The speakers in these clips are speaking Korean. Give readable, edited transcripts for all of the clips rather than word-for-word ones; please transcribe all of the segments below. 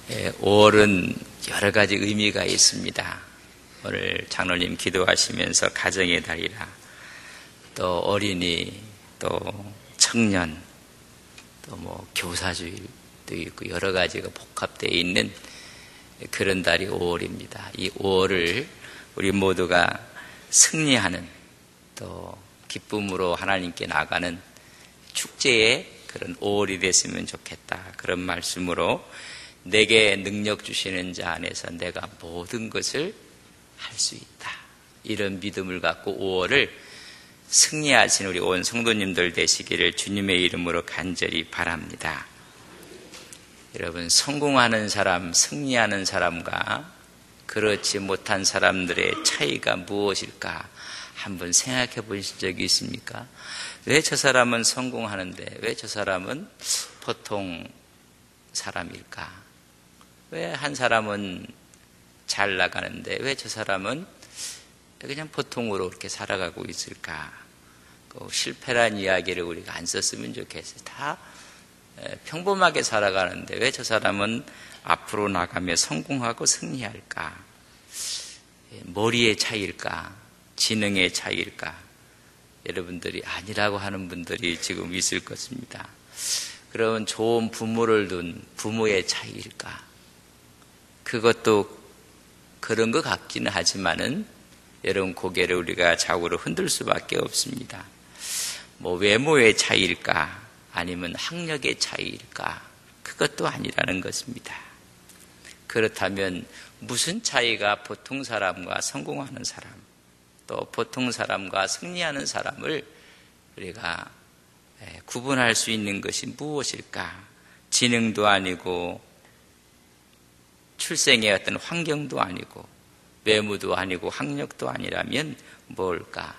5월은 여러 가지 의미가 있습니다. 오늘 장로님 기도하시면서 가정의 달이라, 또 어린이, 또 청년, 또 교사주일도 있고 여러 가지가 복합되어 있는 그런 달이 5월입니다. 이 5월을 우리 모두가 승리하는, 또 기쁨으로 하나님께 나가는 축제의 그런 5월이 됐으면 좋겠다. 그런 말씀으로 내게 능력 주시는 자 안에서 내가 모든 것을 할 수 있다. 이런 믿음을 갖고 5월을 승리하신 우리 온 성도님들 되시기를 주님의 이름으로 간절히 바랍니다. 여러분, 성공하는 사람, 승리하는 사람과 그렇지 못한 사람들의 차이가 무엇일까 한번 생각해 보신 적이 있습니까? 왜 저 사람은 성공하는데 왜 저 사람은 보통 사람일까? 왜 한 사람은 잘 나가는데 왜 저 사람은 그냥 보통으로 이렇게 살아가고 있을까? 실패란 이야기를 우리가 안 썼으면 좋겠어요. 다 평범하게 살아가는데 왜 저 사람은 앞으로 나가며 성공하고 승리할까? 머리의 차이일까? 지능의 차이일까? 여러분들이 아니라고 하는 분들이 지금 있을 것입니다. 그러면 좋은 부모를 둔 부모의 차이일까? 그것도 그런 것 같기는 하지만은 여러분 고개를 우리가 좌우로 흔들 수밖에 없습니다. 외모의 차이일까? 아니면 학력의 차이일까? 그것도 아니라는 것입니다. 그렇다면 무슨 차이가 보통 사람과 성공하는 사람, 또 보통 사람과 승리하는 사람을 우리가 구분할 수 있는 것이 무엇일까? 지능도 아니고 출생의 어떤 환경도 아니고 외모도 아니고 학력도 아니라면 뭘까?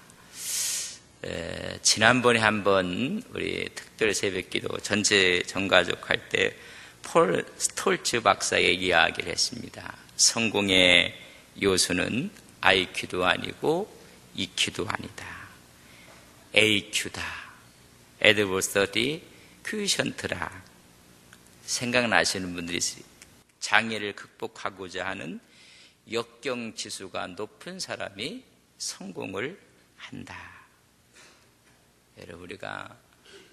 지난번에 한번 우리 특별 새벽기도 전체 전가족 할 때 폴 스톨츠 박사의 이야기를 했습니다. 성공의 요소는 IQ도 아니고 EQ도 아니다. AQ다. Adversity Quotient라. 생각나시는 분들이 있어요. 장애를 극복하고자 하는 역경 지수가 높은 사람이 성공을 한다. 여러분, 우리가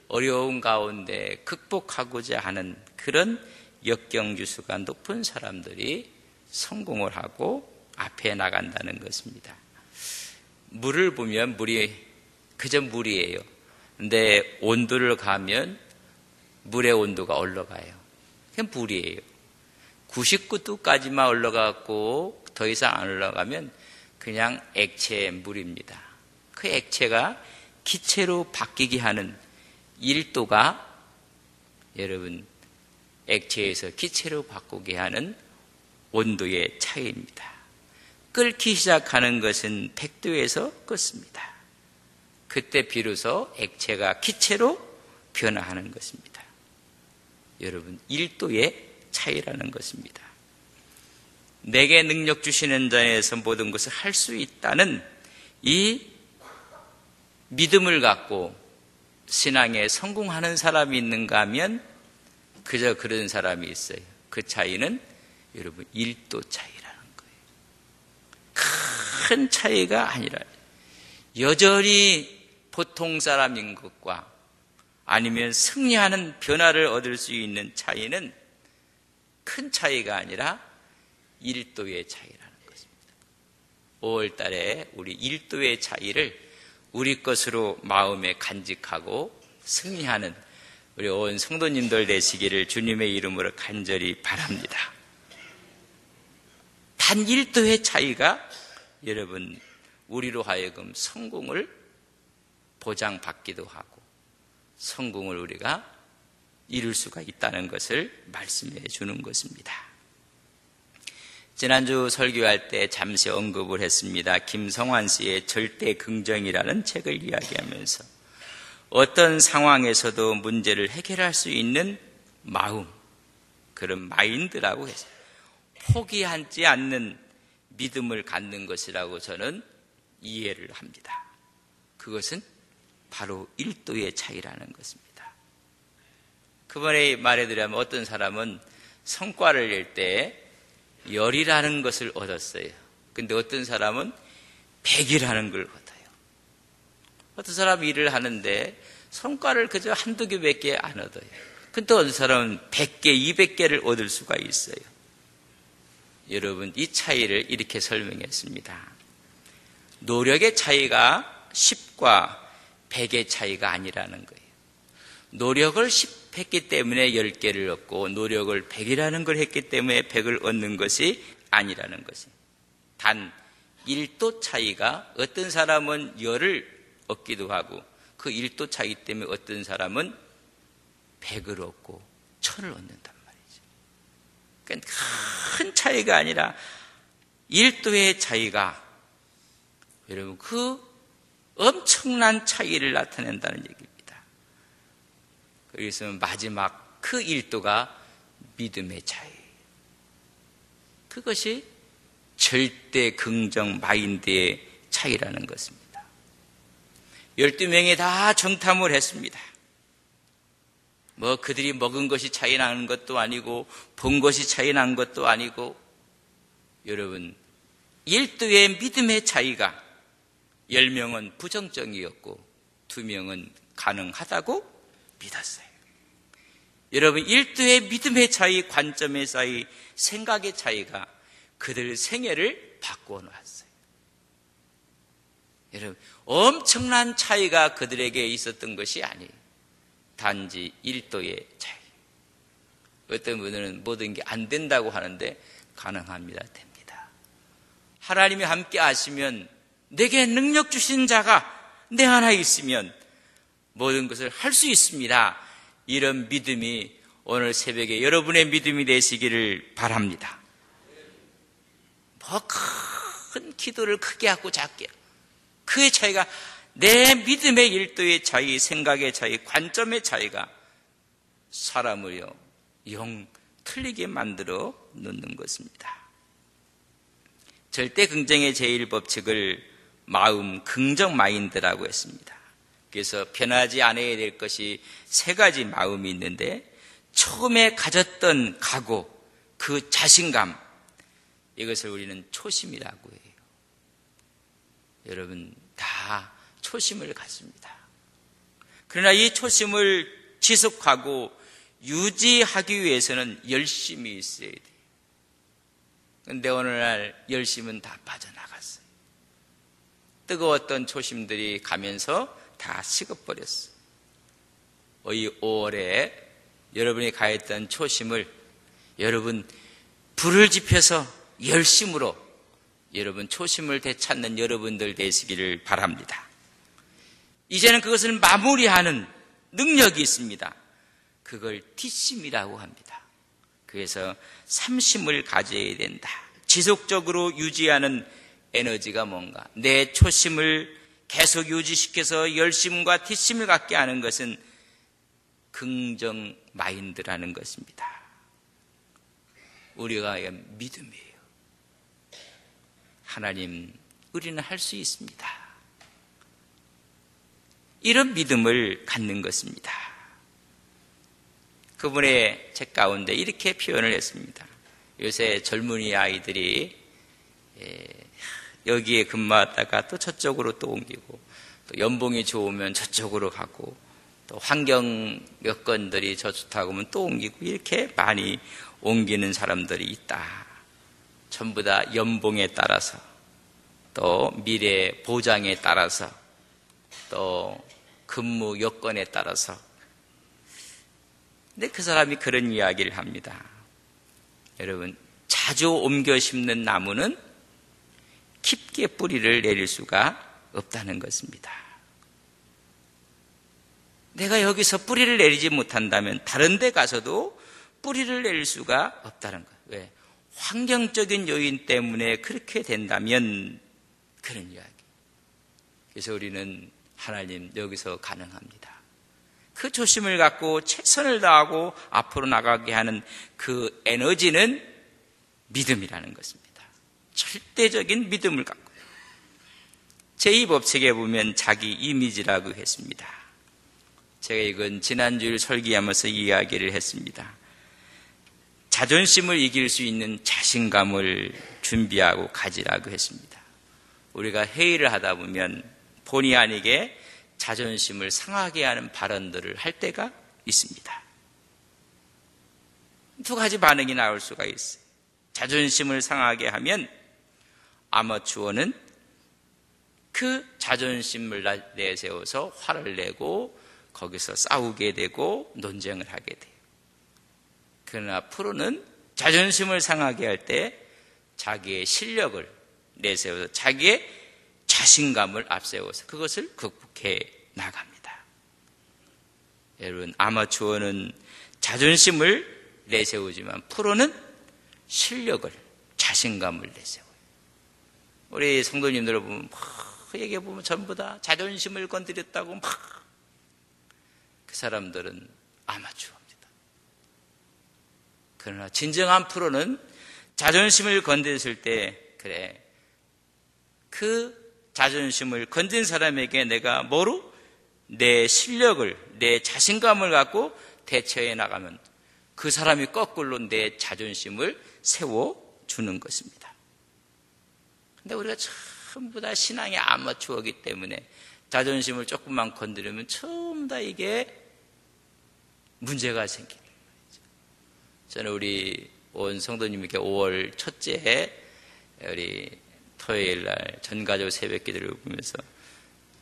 어려운 가운데 극복하고자 하는 그런 역경 지수가 높은 사람들이 성공을 하고 앞에 나간다는 것입니다. 물을 보면 물이 그저 물이에요. 근데 온도를 가면 물의 온도가 올라가요. 그냥 물이에요. 99도까지만 올라가고 더 이상 안 올라가면 그냥 액체의 물입니다. 그 액체가 기체로 바뀌게 하는 1도가 여러분 액체에서 기체로 바꾸게 하는 온도의 차이입니다. 끓기 시작하는 것은 100도에서 끓습니다. 그때 비로소 액체가 기체로 변화하는 것입니다. 여러분, 1도의 차이라는 것입니다. 내게 능력 주시는 자에서 모든 것을 할 수 있다는 이 믿음을 갖고 신앙에 성공하는 사람이 있는가 하면 그저 그런 사람이 있어요. 그 차이는 여러분 1도 차이라는 거예요. 큰 차이가 아니라 여전히 보통 사람인 것과 아니면 승리하는 변화를 얻을 수 있는 차이는 큰 차이가 아니라 1도의 차이라는 것입니다. 5월 달에 우리 1도의 차이를 우리 것으로 마음에 간직하고 승리하는 우리 온 성도님들 되시기를 주님의 이름으로 간절히 바랍니다. 단 1도의 차이가 여러분 우리로 하여금 성공을 보장받기도 하고 성공을 우리가 이룰 수가 있다는 것을 말씀해 주는 것입니다. 지난주 설교할 때 잠시 언급을 했습니다. 김성환 씨의 절대 긍정이라는 책을 이야기하면서 어떤 상황에서도 문제를 해결할 수 있는 마음, 그런 마인드라고 했어요. 포기하지 않는 믿음을 갖는 것이라고 저는 이해를 합니다. 그것은 바로 1도의 차이라는 것입니다. 그번에 말해드리면 어떤 사람은 성과를 낼 때 열이라는 것을 얻었어요. 근데 어떤 사람은 100이라는 걸 얻어요. 어떤 사람은 일을 하는데 성과를 그저 한두 개밖에 안 얻어요. 근데 어떤 사람은 100개, 200개를 얻을 수가 있어요. 여러분, 이 차이를 이렇게 설명했습니다. 노력의 차이가 10과 100의 차이가 아니라는 거예요. 노력을 10 했기 때문에 10개를 얻고 노력을 100이라는 걸 했기 때문에 100을 얻는 것이 아니라는 것이. 단 1도 차이가 어떤 사람은 10을 얻기도 하고 그 1도 차이 때문에 어떤 사람은 100을 얻고 1000을 얻는단 말이죠. 그러니까 큰 차이가 아니라 1도의 차이가 여러분 그 엄청난 차이를 나타낸다는 얘기입니다. 그래서 마지막 그 1도가 믿음의 차이. 그것이 절대 긍정 마인드의 차이라는 것입니다. 12명이 다 정탐을 했습니다. 뭐 그들이 먹은 것이 차이 나는 것도 아니고 본 것이 차이 난 것도 아니고 여러분 1도의 믿음의 차이가 10명은 부정적이었고 2명은 가능하다고 믿었어요. 여러분 1도의 믿음의 차이, 관점의 차이, 생각의 차이가 그들 생애를 바꾸어 놓았어요. 여러분 엄청난 차이가 그들에게 있었던 것이 아니에요. 단지 1도의 차이. 어떤 분들은 모든 게 안 된다고 하는데 가능합니다. 됩니다. 하나님이 함께 하시면 내게 능력 주신 자가 내 안에 있으면 모든 것을 할 수 있습니다. 이런 믿음이 오늘 새벽에 여러분의 믿음이 되시기를 바랍니다. 뭐 큰 기도를 크게 하고 작게 그의 차이가 내 믿음의 1도의 차이, 생각의 차이, 관점의 차이가 사람을요 영 틀리게 만들어 놓는 것입니다. 절대 긍정의 제1법칙을 마음 긍정 마인드라고 했습니다. 그래서 변하지 않아야 될 것이 3가지 마음이 있는데 처음에 가졌던 각오, 그 자신감, 이것을 우리는 초심이라고 해요. 여러분 다 초심을 갖습니다. 그러나 이 초심을 지속하고 유지하기 위해서는 열심이 있어야 돼요. 그런데 오늘날 열심은 다 빠져나갔어요. 뜨거웠던 초심들이 가면서 다 식어버렸어요. 이 5월에 여러분이 가했던 초심을 여러분 불을 지펴서 열심으로 여러분 초심을 되찾는 여러분들 되시기를 바랍니다. 이제는 그것을 마무리하는 능력이 있습니다. 그걸 뒷심이라고 합니다. 그래서 삼심을 가져야 된다. 지속적으로 유지하는 에너지가 뭔가? 내 초심을 계속 유지시켜서 열심과 뒷심을 갖게 하는 것은 긍정 마인드라는 것입니다. 우리가 믿음이에요. 하나님, 우리는 할 수 있습니다. 이런 믿음을 갖는 것입니다. 그분의 책 가운데 이렇게 표현을 했습니다. 요새 젊은이 아이들이 여기에 근무하다가 또 저쪽으로 또 옮기고 또 연봉이 좋으면 저쪽으로 가고 또 환경 여건들이 저 좋다고 하면 또 옮기고 이렇게 많이 옮기는 사람들이 있다. 전부 다 연봉에 따라서 또 미래 보장에 따라서 또 근무 여건에 따라서. 근데 그 사람이 그런 이야기를 합니다. 여러분, 자주 옮겨 심는 나무는 깊게 뿌리를 내릴 수가 없다는 것입니다. 내가 여기서 뿌리를 내리지 못한다면 다른 데 가서도 뿌리를 내릴 수가 없다는 거예요. 왜? 환경적인 요인 때문에 그렇게 된다면 그런 이야기. 그래서 우리는 하나님 여기서 가능합니다. 그 조심을 갖고 최선을 다하고 앞으로 나가게 하는 그 에너지는 믿음이라는 것입니다. 절대적인 믿음을 갖고. 제2법칙에 보면 자기 이미지라고 했습니다. 제가 이건 지난주를 설계하면서 이야기를 했습니다. 자존심을 이길 수 있는 자신감을 준비하고 가지라고 했습니다. 우리가 회의를 하다 보면 본의 아니게 자존심을 상하게 하는 발언들을 할 때가 있습니다. 두 가지 반응이 나올 수가 있어요. 자존심을 상하게 하면 아마추어는 그 자존심을 내세워서 화를 내고 거기서 싸우게 되고 논쟁을 하게 돼요. 그러나 프로는 자존심을 상하게 할 때 자기의 실력을 내세워서 자기의 자신감을 앞세워서 그것을 극복해 나갑니다. 여러분, 아마추어는 자존심을 내세우지만 프로는 실력을, 자신감을 내세워요. 우리 성도님들 보면 얘기해보면 전부 다 자존심을 건드렸다고 막 그 사람들은 아마추어입니다. 그러나 진정한 프로는 자존심을 건드렸을 때 그래, 그 자존심을 건진 사람에게 내가 뭐로? 내 실력을, 내 자신감을 갖고 대처해 나가면 그 사람이 거꾸로 내 자존심을 세워주는 것입니다. 근데 우리가 전부 다 신앙의 아마추어이기 때문에 자존심을 조금만 건드리면 전부 다 이게 문제가 생기는 거죠. 저는 우리 온 성도님에게 5월 첫째 우리 토요일 날 전가족 새벽 기도를 보면서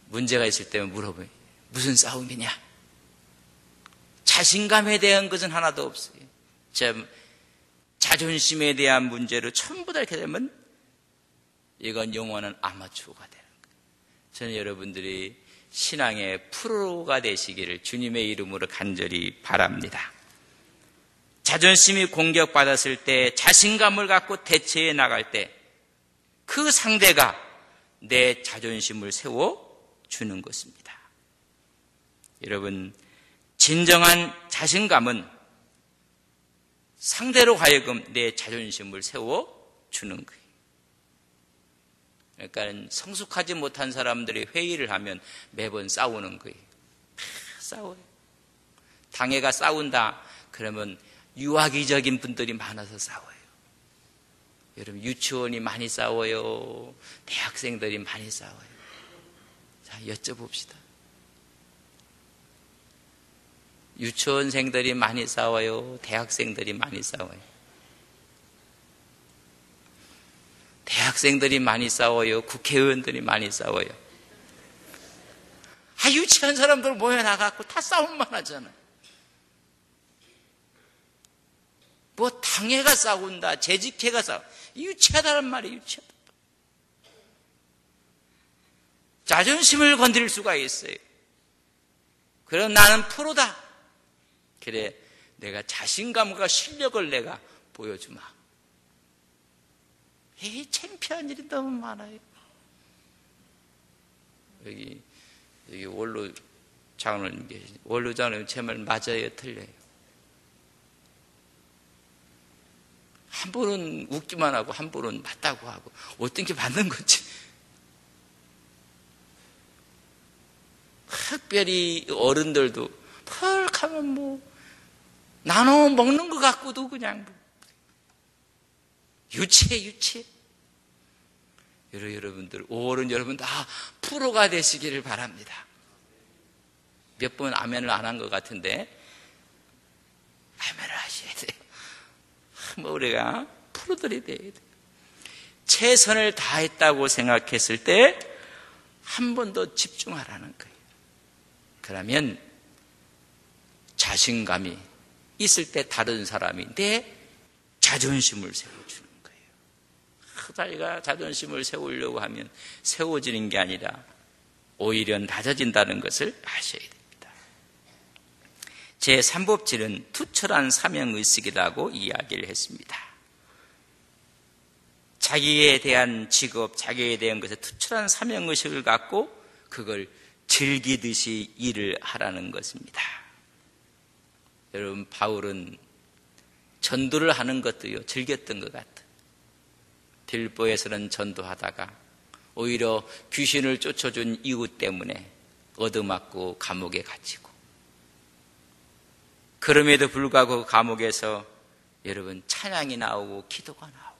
문제가 있을 때면 물어봐요. 무슨 싸움이냐? 자신감에 대한 것은 하나도 없어요. 자존심에 대한 문제로 전부 다 이렇게 되면 이건 영원한 아마추어가 되는 거예요. 저는 여러분들이 신앙의 프로가 되시기를 주님의 이름으로 간절히 바랍니다. 자존심이 공격받았을 때 자신감을 갖고 대처해 나갈 때 그 상대가 내 자존심을 세워주는 것입니다. 여러분, 진정한 자신감은 상대로 하여금 내 자존심을 세워주는 거예요. 그러니까 성숙하지 못한 사람들이 회의를 하면 매번 싸우는 거예요. 싸워요. 당회가 싸운다 그러면 유아기적인 분들이 많아서 싸워요. 여러분, 유치원이 많이 싸워요. 대학생들이 많이 싸워요. 자, 여쭤봅시다. 유치원생들이 많이 싸워요. 대학생들이 많이 싸워요. 대학생들이 많이 싸워요. 국회의원들이 많이 싸워요. 유치한 사람들 모여나가고 다 싸움만 하잖아요. 뭐 당회가 싸운다, 재직회가 싸운다. 유치하다는 말이에요. 유치하다. 자존심을 건드릴 수가 있어요. 그럼 나는 프로다. 그래, 내가 자신감과 실력을 내가 보여주마. 창피한 일이 너무 많아요. 여기 원로 장로님 계시죠? 원로 장로님 제 말 맞아요, 틀려요? 한 분은 웃기만 하고 한 분은 맞다고 하고 어떤 게 맞는 건지. 특별히 어른들도 펄 하면 뭐 나눠 먹는 것 같고도 그냥 유치해. 여러분들 5월은 여러분 다 프로가 되시기를 바랍니다. 몇 번 아멘을 안 한 것 같은데 아멘을 하셔야 돼요. 뭐 우리가 프로들이 돼야 돼요. 최선을 다했다고 생각했을 때 한 번 더 집중하라는 거예요. 그러면 자신감이 있을 때 다른 사람이 내 자존심을 세워주는 거예요. 자기가 자존심을 세우려고 하면 세워지는 게 아니라 오히려 낮아진다는 것을 아셔야 됩니다. 제3법칙은 투철한 사명의식이라고 이야기를 했습니다. 자기에 대한 직업, 자기에 대한 것에 투철한 사명의식을 갖고 그걸 즐기듯이 일을 하라는 것입니다. 여러분, 바울은 전도를 하는 것도요, 즐겼던 것 같아요. 빌보에서는 전도하다가 오히려 귀신을 쫓아준 이유 때문에 얻어맞고 감옥에 갇히고, 그럼에도 불구하고 감옥에서 여러분, 찬양이 나오고 기도가 나오고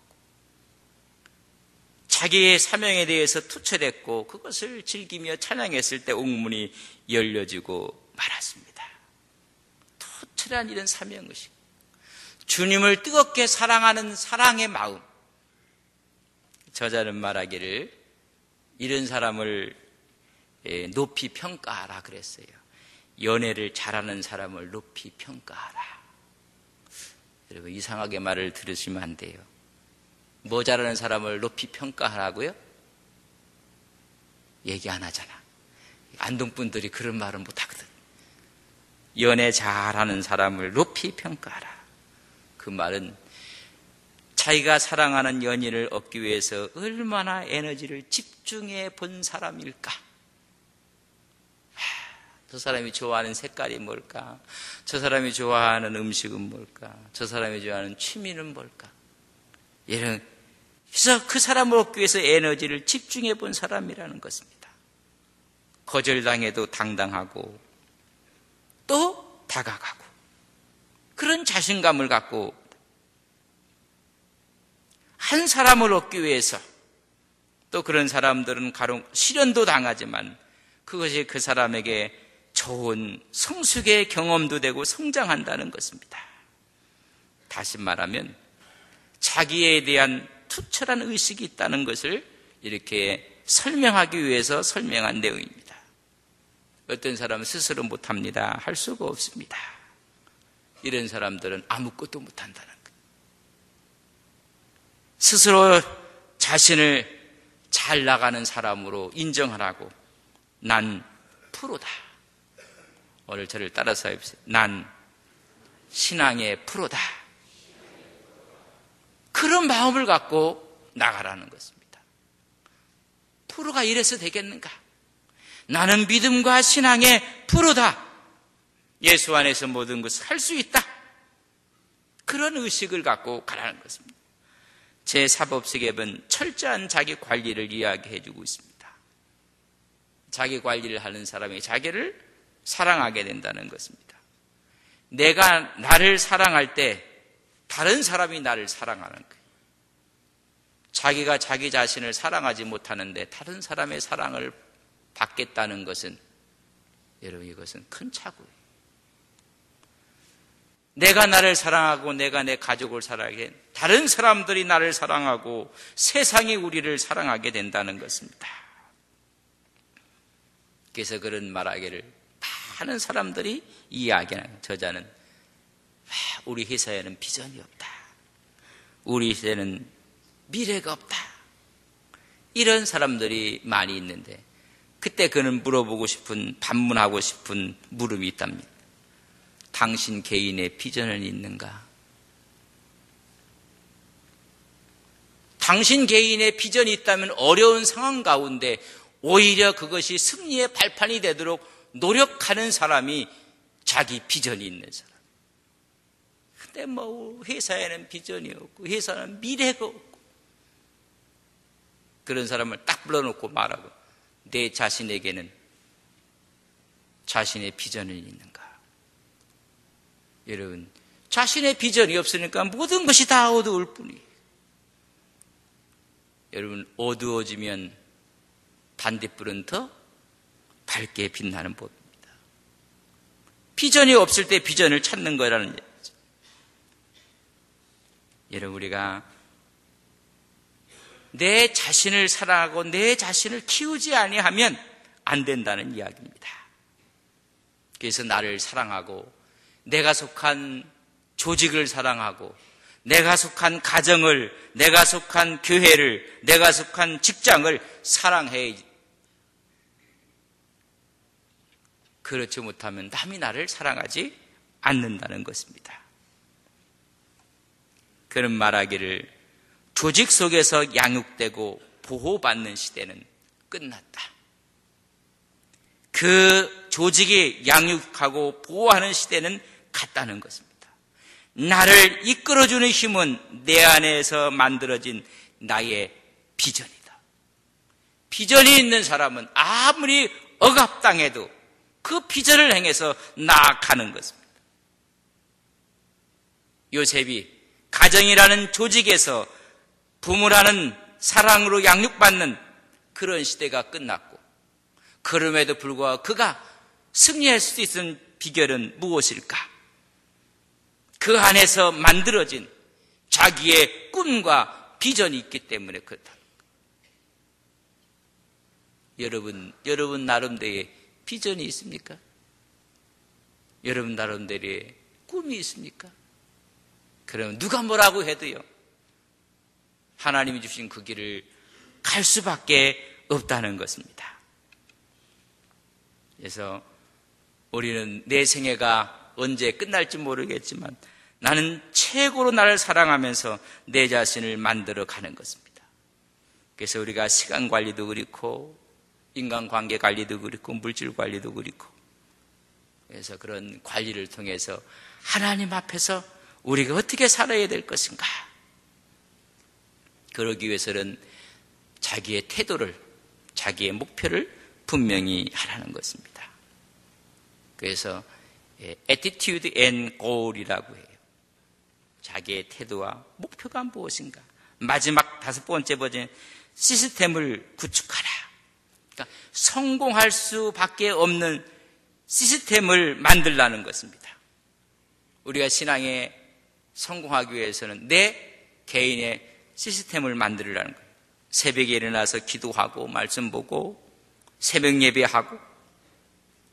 자기의 사명에 대해서 투철했고 그것을 즐기며 찬양했을 때 옥문이 열려지고 말았습니다. 투철한 이런 사명의식, 주님을 뜨겁게 사랑하는 사랑의 마음. 저자는 말하기를 이런 사람을 높이 평가하라 그랬어요. 연애를 잘하는 사람을 높이 평가하라. 여러분, 이상하게 말을 들으시면 안 돼요. 뭐 잘하는 사람을 높이 평가하라고요? 얘기 안 하잖아. 안동분들이 그런 말은 못하거든. 연애 잘하는 사람을 높이 평가하라. 그 말은 자기가 사랑하는 연인을 얻기 위해서 얼마나 에너지를 집중해 본 사람일까? 저 사람이 좋아하는 색깔이 뭘까? 저 사람이 좋아하는 음식은 뭘까? 저 사람이 좋아하는 취미는 뭘까? 그래서 그 사람을 얻기 위해서 에너지를 집중해 본 사람이라는 것입니다. 거절당해도 당당하고 또 다가가고 그런 자신감을 갖고 한 사람을 얻기 위해서, 또 그런 사람들은 가령 시련도 당하지만 그것이 그 사람에게 좋은 성숙의 경험도 되고 성장한다는 것입니다. 다시 말하면 자기에 대한 투철한 의식이 있다는 것을 이렇게 설명하기 위해서 설명한 내용입니다. 어떤 사람은 스스로 못합니다. 할 수가 없습니다. 이런 사람들은 아무것도 못한다는 거예요. 스스로 자신을 잘 나가는 사람으로 인정하라고. 난 프로다. 오늘 저를 따라서 해보세요. 난 신앙의 프로다. 그런 마음을 갖고 나가라는 것입니다. 프로가 이래서 되겠는가? 나는 믿음과 신앙의 프로다. 예수 안에서 모든 것을 할 수 있다. 그런 의식을 갖고 가라는 것입니다. 제4법석에는 철저한 자기 관리를 이야기해 주고 있습니다. 자기 관리를 하는 사람이 자기를 사랑하게 된다는 것입니다. 내가 나를 사랑할 때 다른 사람이 나를 사랑하는 거예요. 자기가 자기 자신을 사랑하지 못하는데 다른 사람의 사랑을 받겠다는 것은, 여러분, 이것은 큰 착오예요. 내가 나를 사랑하고 내가 내 가족을 사랑하게, 다른 사람들이 나를 사랑하고 세상이 우리를 사랑하게 된다는 것입니다. 그래서 그런 말하기를 많은 사람들이 이야기하는, 저자는 우리 회사에는 비전이 없다. 우리 회사에는 미래가 없다. 이런 사람들이 많이 있는데, 그때 그는 물어보고 싶은, 반문하고 싶은 물음이 있답니다. 당신 개인의 비전은 있는가? 당신 개인의 비전이 있다면 어려운 상황 가운데 오히려 그것이 승리의 발판이 되도록 노력하는 사람이 자기 비전이 있는 사람. 근데 뭐 회사에는 비전이 없고 회사는 미래가 없고, 그런 사람을 딱 불러놓고 말하고, 내 자신에게는 자신의 비전은 있는가? 여러분, 자신의 비전이 없으니까 모든 것이 다 어두울 뿐이에요. 여러분, 어두워지면 반딧불은 더 밝게 빛나는 법입니다. 비전이 없을 때 비전을 찾는 거라는 얘기죠. 여러분, 우리가 내 자신을 사랑하고 내 자신을 키우지 아니하면 안 된다는 이야기입니다. 그래서 나를 사랑하고 내가 속한 조직을 사랑하고 내가 속한 가정을, 내가 속한 교회를, 내가 속한 직장을 사랑해야지. 그렇지 못하면 남이 나를 사랑하지 않는다는 것입니다. 그런 말하기를 조직 속에서 양육되고 보호받는 시대는 끝났다. 그 조직이 양육하고 보호하는 시대는 갔다는 것입니다. 나를 이끌어주는 힘은 내 안에서 만들어진 나의 비전이다. 비전이 있는 사람은 아무리 억압당해도 그 비전을 행해서 나아가는 것입니다. 요셉이 가정이라는 조직에서 부모라는 사랑으로 양육받는 그런 시대가 끝났고, 그럼에도 불구하고 그가 승리할 수 있는 비결은 무엇일까? 그 안에서 만들어진 자기의 꿈과 비전이 있기 때문에 그렇다. 여러분 나름대로의 비전이 있습니까? 여러분 나름대로의 꿈이 있습니까? 그러면 누가 뭐라고 해도요, 하나님이 주신 그 길을 갈 수밖에 없다는 것입니다. 그래서 우리는 내 생애가 언제 끝날지 모르겠지만 나는 최고로 나를 사랑하면서 내 자신을 만들어 가는 것입니다. 그래서 우리가 시간 관리도 그렇고 인간관계 관리도 그렇고 물질 관리도 그렇고, 그래서 그런 관리를 통해서 하나님 앞에서 우리가 어떻게 살아야 될 것인가, 그러기 위해서는 자기의 태도를, 자기의 목표를 분명히 하라는 것입니다. 그래서 attitude and goal이라고 해요. 자기의 태도와 목표가 무엇인가. 마지막 5번째 버전, 시스템을 구축하라. 그러니까 성공할 수밖에 없는 시스템을 만들라는 것입니다. 우리가 신앙에 성공하기 위해서는 내 개인의 시스템을 만들라는 거예요. 새벽에 일어나서 기도하고 말씀 보고 새벽 예배하고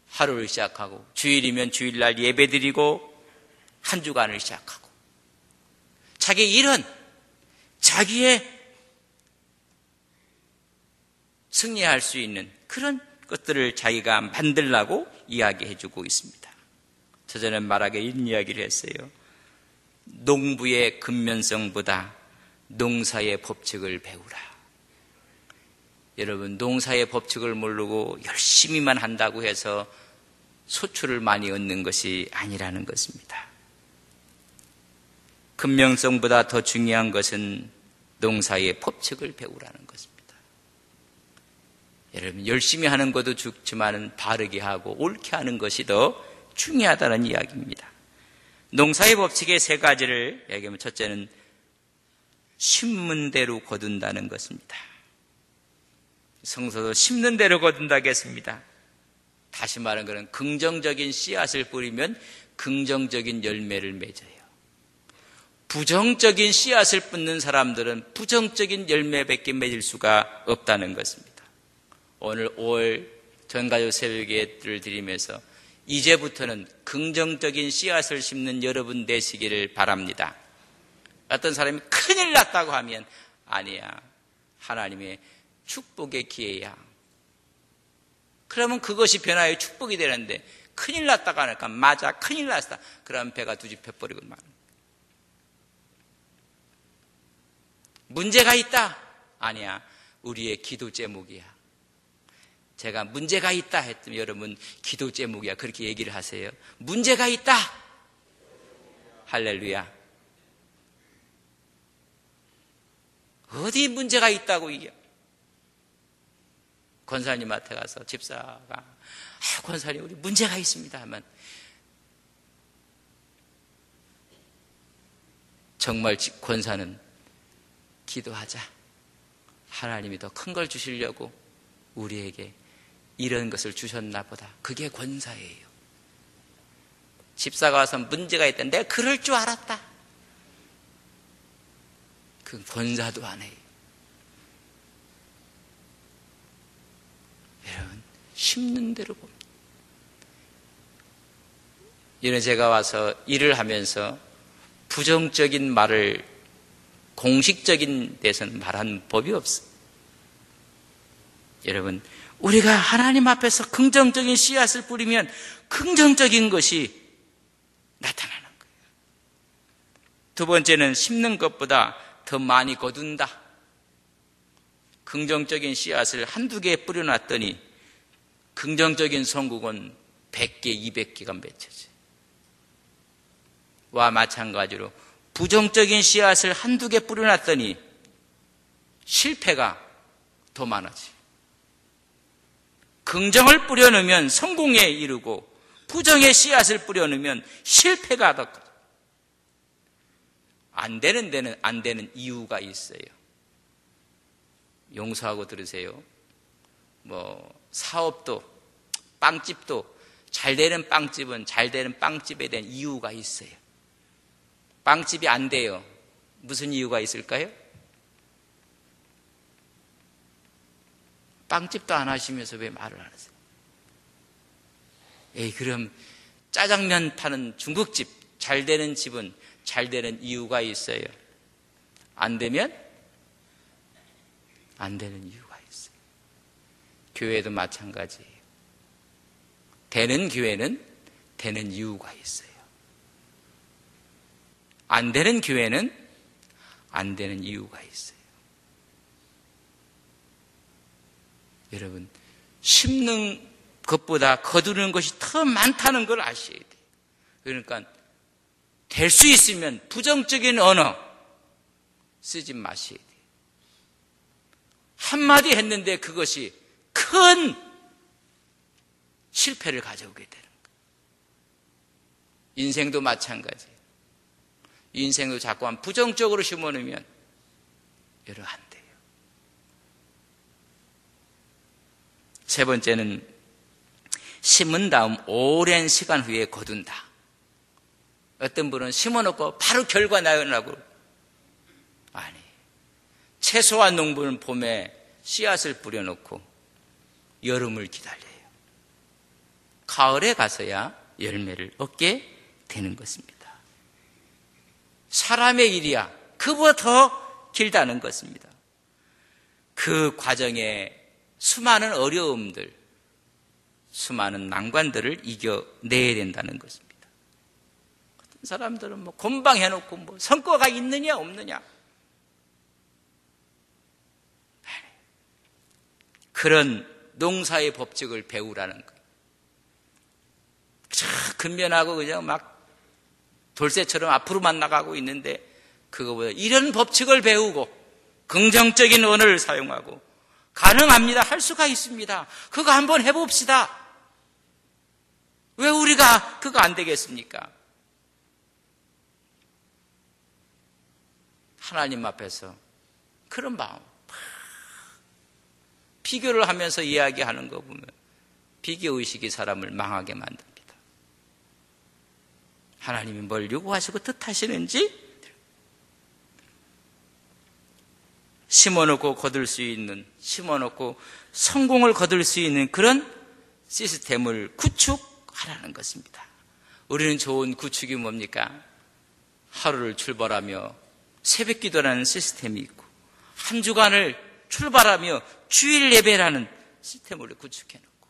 하루를 시작하고, 주일이면 주일날 예배드리고 한 주간을 시작하고, 자기 일은 자기의 승리할 수 있는 그런 것들을 자기가 만들라고 이야기해 주고 있습니다. 저자는 말하기에 이런 이야기를 했어요. 농부의 근면성보다 농사의 법칙을 배우라. 여러분, 농사의 법칙을 모르고 열심히만 한다고 해서 소출을 많이 얻는 것이 아니라는 것입니다. 근면성보다 더 중요한 것은 농사의 법칙을 배우라는 것입니다. 여러분, 열심히 하는 것도 좋지만 바르게 하고 옳게 하는 것이 더 중요하다는 이야기입니다. 농사의 법칙의 3가지를 얘기하면, 첫째는 심문 대로 거둔다는 것입니다. 성서도 심는 대로 거둔다고 했습니다. 다시 말하는 것은 긍정적인 씨앗을 뿌리면 긍정적인 열매를 맺어요. 부정적인 씨앗을 뿌는 사람들은 부정적인 열매밖에 맺을 수가 없다는 것입니다. 오늘 5월 전가족 새벽예를 드리면서 이제부터는 긍정적인 씨앗을 심는 여러분 되시기를 바랍니다. 어떤 사람이 큰일 났다고 하면, 아니야, 하나님의 축복의 기회야. 그러면 그것이 변화의 축복이 되는데, 큰일 났다고 하니까, 맞아, 큰일 났다. 그러면 배가 뒤집혀버리고 말. 문제가 있다? 아니야, 우리의 기도 제목이야. 제가 문제가 있다 했더니 여러분, 기도 제목이야, 그렇게 얘기를 하세요. 문제가 있다. 할렐루야. 어디 문제가 있다고 이게. 권사님한테 가서 집사가, 권사님 우리 문제가 있습니다 하면, 정말 권사는 기도하자, 하나님이 더 큰 걸 주시려고 우리에게 이런 것을 주셨나 보다. 그게 권사예요. 집사가 와서 문제가 있다, 내가 그럴 줄 알았다. 그 권사도 안 해요. 여러분, 심는 대로 봅니다. 이런 제가 와서 일을 하면서 부정적인 말을 공식적인 데서는 말하는 법이 없어요. 여러분, 우리가 하나님 앞에서 긍정적인 씨앗을 뿌리면 긍정적인 것이 나타나는 거예요. 2번째는 심는 것보다 더 많이 거둔다. 긍정적인 씨앗을 1-2개 뿌려놨더니 긍정적인 성국은 100개, 200개가 맺혀져요. 와 마찬가지로 부정적인 씨앗을 1-2개 뿌려놨더니 실패가 더 많아져요. 긍정을 뿌려놓으면 성공에 이르고, 부정의 씨앗을 뿌려놓으면 실패가 더 커요. 안 되는 데는 안 되는 이유가 있어요. 용서하고 들으세요. 사업도, 빵집도 잘 되는 빵집은 잘 되는 빵집에 대한 이유가 있어요. 빵집이 안 돼요. 무슨 이유가 있을까요? 빵집도 안 하시면서 왜 말을 안 하세요? 그럼 짜장면 파는 중국집 잘 되는 집은 잘 되는 이유가 있어요. 안 되면 안 되는 이유가 있어요. 교회도 마찬가지예요. 되는 교회는 되는 이유가 있어요. 안 되는 교회는 안 되는 이유가 있어요. 여러분, 심는 것보다 거두는 것이 더 많다는 걸 아셔야 돼요. 그러니까 될 수 있으면 부정적인 언어 쓰지 마셔야 돼요. 한마디 했는데 그것이 큰 실패를 가져오게 되는 거예요. 인생도 마찬가지예요. 인생도 자꾸만 부정적으로 심어놓으면 여러 안 돼요. 세 번째는 심은 다음 오랜 시간 후에 거둔다. 어떤 분은 심어놓고 바로 결과 나오려고. 아니, 채소와 농부는 봄에 씨앗을 뿌려놓고 여름을 기다려요. 가을에 가서야 열매를 얻게 되는 것입니다. 사람의 일이야 그보다 더 길다는 것입니다. 그 과정에 수많은 어려움들, 수많은 난관들을 이겨내야 된다는 것입니다. 어떤 사람들은 금방 해놓고 성과가 있느냐 없느냐, 그런 농사의 법칙을 배우라는 거예요. 근면하고 그냥 막 돌쇠처럼 앞으로만 나가고 있는데, 그거보다 이런 법칙을 배우고 긍정적인 언어를 사용하고, 가능합니다, 할 수가 있습니다, 그거 한번 해봅시다. 왜 우리가 그거 안 되겠습니까? 하나님 앞에서 그런 마음, 비교를 하면서 이야기하는 거 보면 비교의식이 사람을 망하게 만듭니다. 하나님이 뭘 요구하시고 뜻하시는지 심어놓고 거둘 수 있는, 심어놓고 성공을 거둘 수 있는 그런 시스템을 구축하라는 것입니다. 우리는 좋은 구축이 뭡니까? 하루를 출발하며 새벽 기도라는 시스템이 있고, 한 주간을 출발하며 주일 예배라는 시스템을 구축해놓고,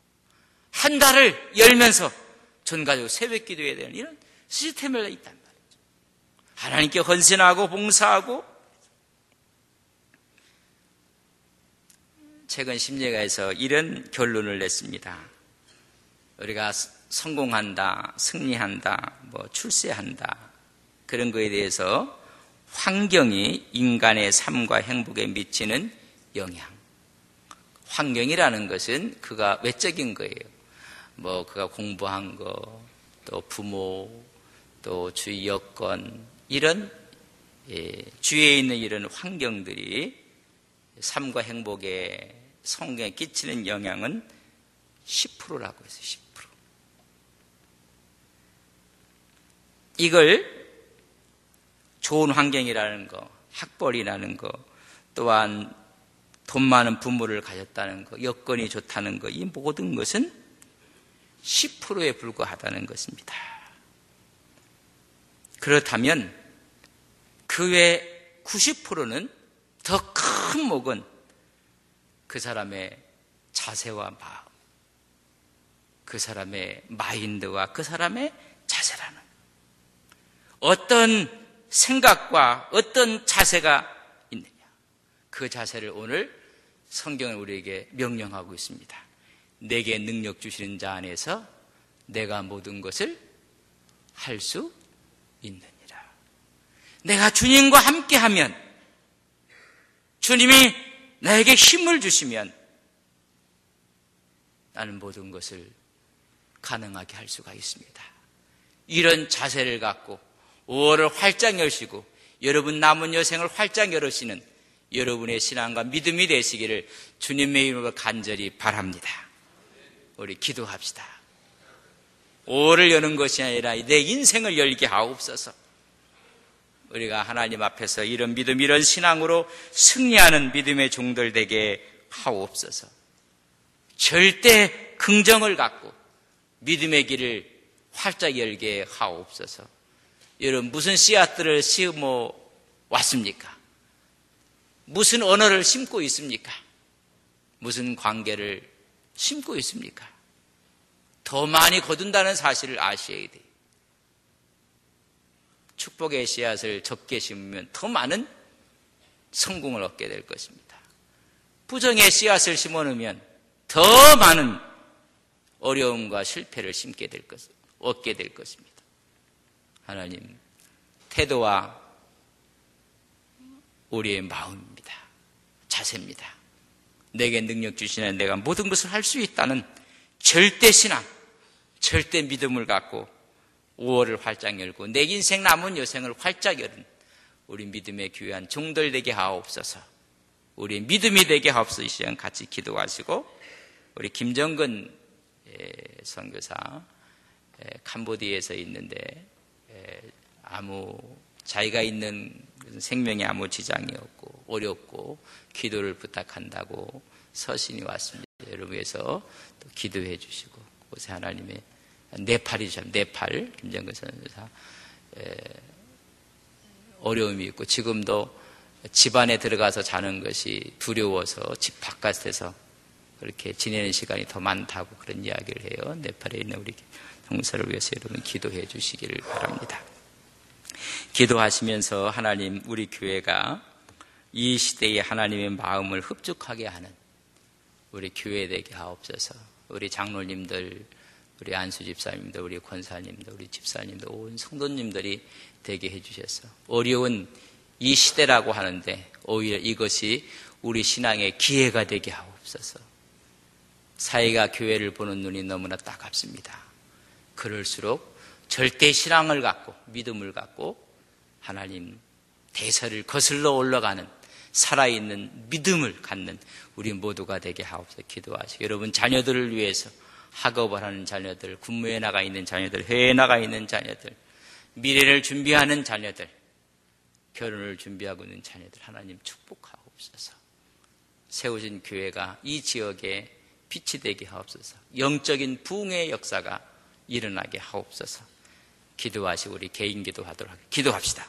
한 달을 열면서 전가족 새벽 기도해야 되는 이런 시스템을 있단 말이죠. 하나님께 헌신하고 봉사하고. 최근 심리학에서 이런 결론을 냈습니다. 우리가 성공한다, 승리한다, 출세한다, 그런 거에 대해서 환경이 인간의 삶과 행복에 미치는 영향. 환경이라는 것은 그가 외적인 거예요. 그가 공부한 거, 또 부모, 또 주위 여건, 이런 주위에 있는 이런 환경들이 삶과 행복에, 성공에 끼치는 영향은 10%라고 했어요. 10%. 이걸 좋은 환경이라는 거, 학벌이라는 거, 또한 돈 많은 부모를 가졌다는 거, 여건이 좋다는 거, 이 모든 것은 10%에 불과하다는 것입니다. 그렇다면 그 외 90%는 더 큰 목은 그 사람의 자세와 마음, 그 사람의 마인드와 그 사람의 자세라는, 어떤 생각과 어떤 자세가 있느냐, 그 자세를 오늘 성경은 우리에게 명령하고 있습니다. 내게 능력 주시는 자 안에서 내가 모든 것을 할 수 있느니라. 내가 주님과 함께하면, 주님이 나에게 힘을 주시면 나는 모든 것을 가능하게 할 수가 있습니다. 이런 자세를 갖고 5월을 활짝 여시고 여러분 남은 여생을 활짝 열으시는 여러분의 신앙과 믿음이 되시기를 주님의 이름으로 간절히 바랍니다. 우리 기도합시다. 5월을 여는 것이 아니라 내 인생을 열게 하옵소서. 우리가 하나님 앞에서 이런 믿음, 이런 신앙으로 승리하는 믿음의 종들 되게 하옵소서. 절대 긍정을 갖고 믿음의 길을 활짝 열게 하옵소서. 여러분 무슨 씨앗들을 심어 왔습니까? 무슨 언어를 심고 있습니까? 무슨 관계를 심고 있습니까? 더 많이 거둔다는 사실을 아셔야 돼요. 축복의 씨앗을 적게 심으면 더 많은 성공을 얻게 될 것입니다. 부정의 씨앗을 심어놓으면 더 많은 어려움과 실패를 얻게 될 것입니다. 하나님, 태도와 우리의 마음입니다. 자세입니다. 내게 능력 주시는 내가 모든 것을 할 수 있다는 절대 신앙, 절대 믿음을 갖고 5월을 활짝 열고 내 인생 남은 여생을 활짝 열은 우리 믿음의 귀한 종들 되게 하옵소서. 우리 믿음이 되게 하옵소서. 이 시간 같이 기도하시고 우리 김정근 선교사 캄보디아에서 있는데 아무 자기가 있는 생명에 아무 지장이 없고 어렵고 기도를 부탁한다고 서신이 왔습니다. 여러분께서 또 기도해 주시고 그곳에 하나님의 네팔이죠. 네팔 김정근 선교사 어려움이 있고 지금도 집 안에 들어가서 자는 것이 두려워서 집 바깥에서 그렇게 지내는 시간이 더 많다고 그런 이야기를 해요. 네팔에 있는 우리 형사를 위해서 여러분 기도해 주시기를 바랍니다. 기도하시면서 하나님 우리 교회가 이 시대에 하나님의 마음을 흡족하게 하는 우리 교회 되게 하옵소서. 우리 장로님들, 우리 안수 집사님들, 우리 권사님들, 우리 집사님들, 온 성도님들이 되게 해주셔서 어려운 이 시대라고 하는데 오히려 이것이 우리 신앙의 기회가 되게 하옵소서. 사회가 교회를 보는 눈이 너무나 따갑습니다. 그럴수록 절대 신앙을 갖고 믿음을 갖고 하나님 대서를 거슬러 올라가는 살아있는 믿음을 갖는 우리 모두가 되게 하옵소서. 기도하시고 여러분 자녀들을 위해서 학업을 하는 자녀들, 군무에 나가 있는 자녀들, 해외에 나가 있는 자녀들, 미래를 준비하는 자녀들, 결혼을 준비하고 있는 자녀들 하나님 축복하옵소서. 세워진 교회가 이 지역에 빛이 되게 하옵소서. 영적인 부흥의 역사가 일어나게 하옵소서. 기도하시고 우리 개인 기도하도록 하겠습니다. 기도합시다.